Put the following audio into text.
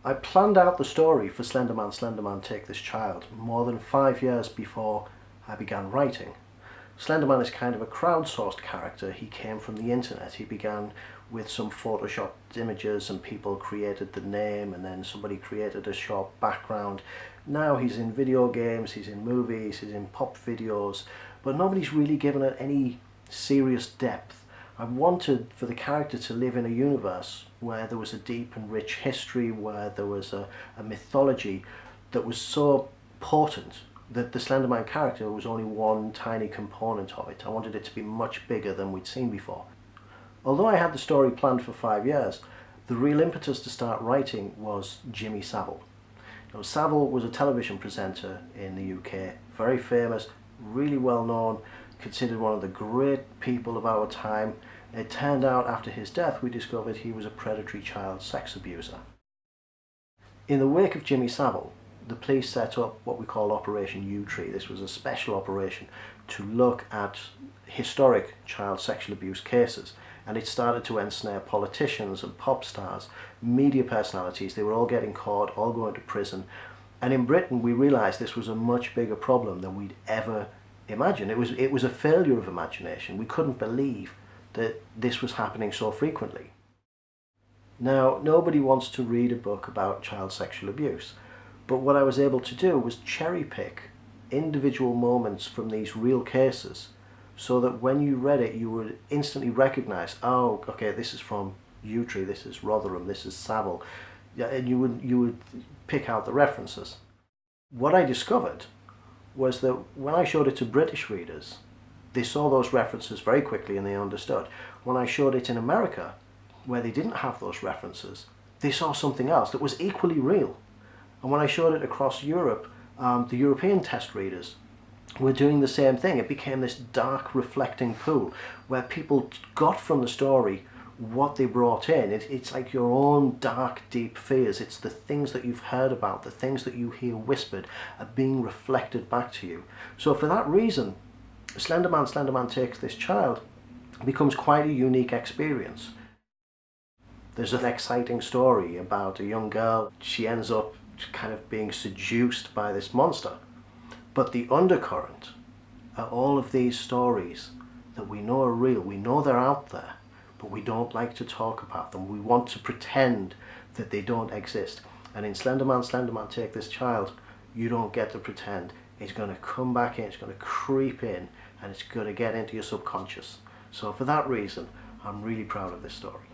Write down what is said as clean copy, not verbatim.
I planned out the story for Slenderman Slenderman Take This Child more than 5 years before I began writing. Slenderman is kind of a crowdsourced character. He came from the internet. He began with some photoshopped images and people created the name, and then somebody created a short background. Now he's in video games, he's in movies, he's in pop videos, but nobody's really given it any serious depth. I wanted for the character to live in a universe where there was a deep and rich history, where there was a mythology that was so potent that the Slenderman character was only one tiny component of it. I wanted it to be much bigger than we'd seen before. Although I had the story planned for 5 years, the real impetus to start writing was Jimmy Savile. Now, Savile was a television presenter in the UK, very famous, really well known, considered one of the great people of our time. It turned out after his death we discovered he was a predatory child sex abuser. In the wake of Jimmy Savile, the police set up what we call Operation U-Tree. This was a special operation to look at historic child sexual abuse cases, and it started to ensnare politicians and pop stars, media personalities. They were all getting caught, all going to prison, and in Britain we realised this was a much bigger problem than we'd ever imagined. It was a failure of imagination. We couldn't believe that this was happening so frequently. Now, nobody wants to read a book about child sexual abuse, but what I was able to do was cherry pick individual moments from these real cases so that when you read it you would instantly recognise, oh, okay, this is from U-Tree, this is Rotherham, this is Savile, and you would pick out the references. What I discovered was that when I showed it to British readers, they saw those references very quickly and they understood. When I showed it in America, where they didn't have those references, they saw something else that was equally real. And when I showed it across Europe, the European test readers were doing the same thing. It became this dark reflecting pool where people got from the story what they brought in. It's like your own dark, deep fears. It's the things that you've heard about, the things that you hear whispered are being reflected back to you. So for that reason, Slenderman Slenderman Takes This Child becomes quite a unique experience. There's an exciting story about a young girl. She ends up kind of being seduced by this monster. But the undercurrent are all of these stories that we know are real. We know they're out there, but we don't like to talk about them. We want to pretend that they don't exist. And in Slenderman Slenderman Take This Child, you don't get to pretend. It's going to come back in, it's going to creep in, and it's going to get into your subconscious. So for that reason, I'm really proud of this story.